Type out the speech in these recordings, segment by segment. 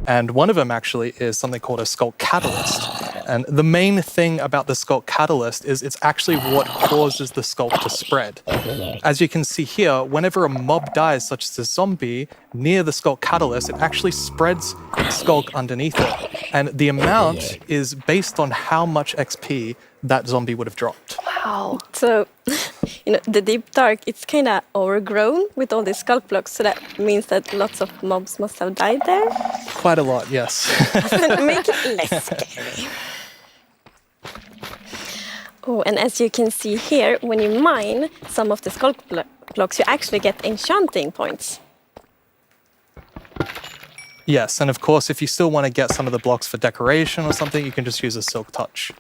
And one of them actually is something called a SCULK catalyst. And the main thing about the SCULK catalyst is it's actually what causes the SCULK to spread. As you can see here, whenever a mob dies, such as a zombie, near the SCULK catalyst, it actually spreads SCULK underneath it. And the amount is based on how much XP that zombie would have dropped. Wow. So, the deep dark, it's kind of overgrown with all these SCULK blocks, so that means that lots of mobs must have died there? Quite a lot, yes. Doesn't make it less scary. Oh, and as you can see here, when you mine some of the SCULK blocks, you actually get enchanting points. Yes, and of course, if you still want to get some of the blocks for decoration or something, you can just use a silk touch.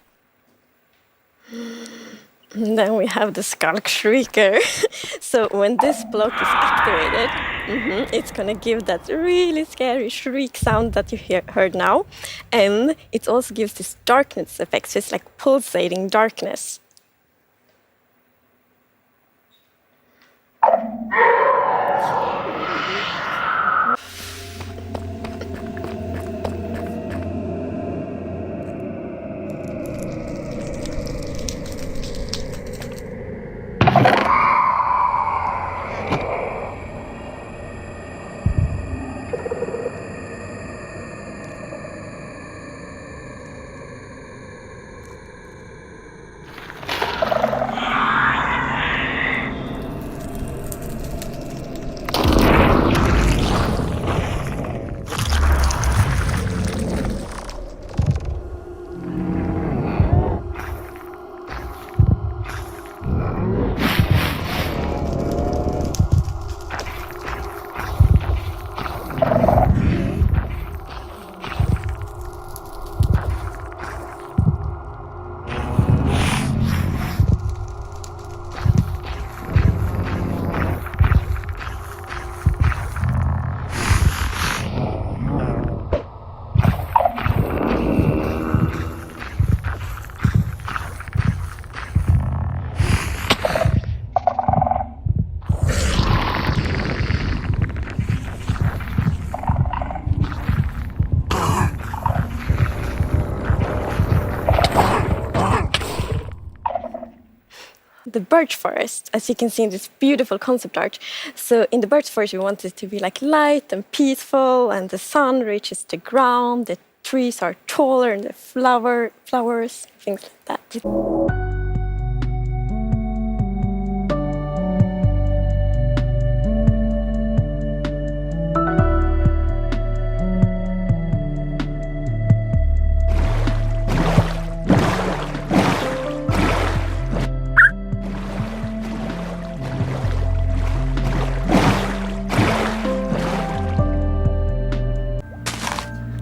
And then we have the SCULK Shrieker. So when this block is activated, it's going to give that really scary shriek sound that you heard now. And it also gives this darkness effect, so it's like pulsating darkness. The birch forest, as you can see in this beautiful concept art. So in the birch forest, we want it to be like light and peaceful, and the sun reaches the ground, the trees are taller, and the flowers, things like that.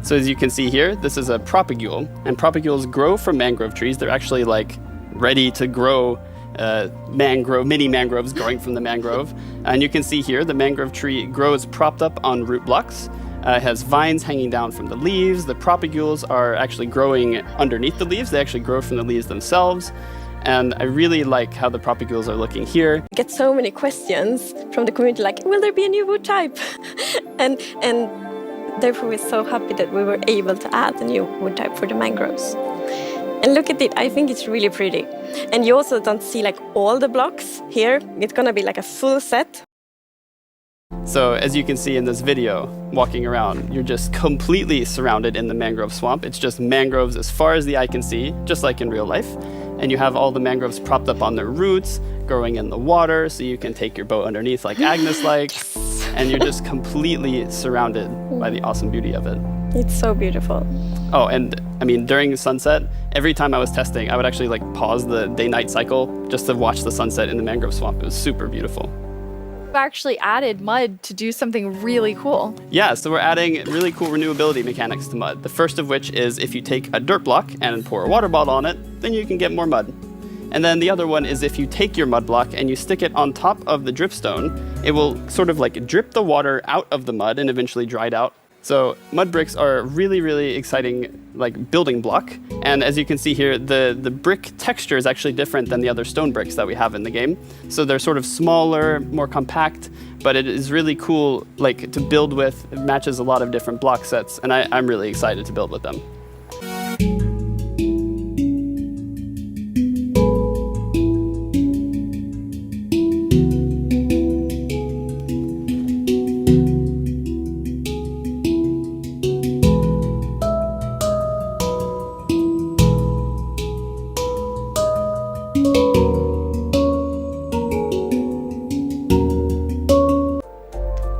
So as you can see here, this is a propagule, and propagules grow from mangrove trees. They're actually like ready to grow mini mangroves growing from the mangrove. And you can see here, the mangrove tree grows propped up on root blocks. It has vines hanging down from the leaves. The propagules are actually growing underneath the leaves. They actually grow from the leaves themselves. And I really like how the propagules are looking here. I get so many questions from the community like, will there be a new wood type? and therefore we're so happy that we were able to add a new wood type for the mangroves. And look at it, I think it's really pretty. And you also don't see like all the blocks here. It's gonna be like a full set. So as you can see in this video, walking around, you're just completely surrounded in the mangrove swamp. It's just mangroves as far as the eye can see, just like in real life. And you have all the mangroves propped up on their roots, growing in the water, so you can take your boat underneath like Agnes likes. And you're just completely surrounded by the awesome beauty of it. It's so beautiful. Oh, and I mean, during sunset, every time I was testing, I would actually like pause the day-night cycle just to watch the sunset in the mangrove swamp. It was super beautiful. We've actually added mud to do something really cool. Yeah, so we're adding really cool renewability mechanics to mud. The first of which is if you take a dirt block and pour a water bottle on it, then you can get more mud. And then the other one is if you take your mud block and you stick it on top of the dripstone, it will sort of like drip the water out of the mud and eventually dry it out. So mud bricks are a really, really exciting like building block. And as you can see here, the brick texture is actually different than the other stone bricks that we have in the game. So they're sort of smaller, more compact, but it is really cool like to build with. It matches a lot of different block sets, and I'm really excited to build with them.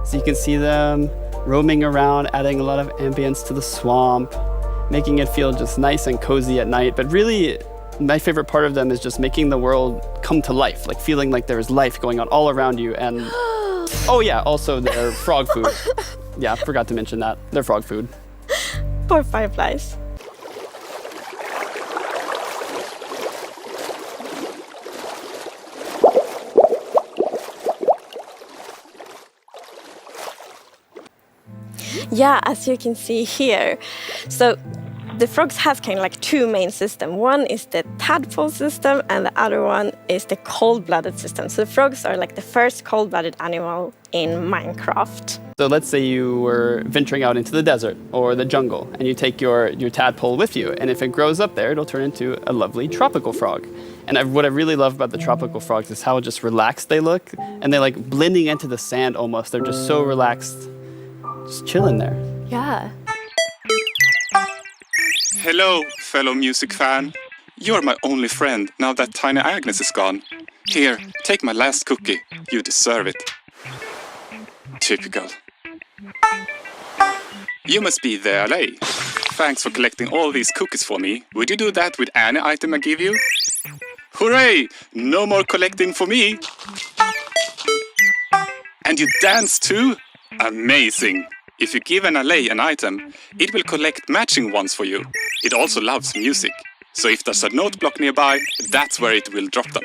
So you can see them roaming around, adding a lot of ambience to the swamp, making it feel just nice and cozy at night. But really, my favorite part of them is just making the world come to life, like feeling like there's life going on all around you. And oh yeah, also their frog food. Yeah, forgot to mention that. Their frog food. Poor fireflies. Yeah, as you can see here. So the frogs have kind of like two main systems. One is the tadpole system and the other one is the cold-blooded system. So the frogs are like the first cold-blooded animal in Minecraft. So let's say you were venturing out into the desert or the jungle and you take your tadpole with you, and if it grows up there, it'll turn into a lovely tropical frog. And what I really love about the tropical frogs is how just relaxed they look, and they're like blending into the sand almost. They're just so relaxed, just chilling there. Yeah. Hello, fellow music fan. You're my only friend now that Tiny Agnes is gone. Here, take my last cookie. You deserve it. Typical. You must be the LA. Thanks for collecting all these cookies for me. Would you do that with any item I give you? Hooray! No more collecting for me! And you dance too? Amazing! If you give an LA an item, it will collect matching ones for you. It also loves music. So if there's a note block nearby, that's where it will drop them.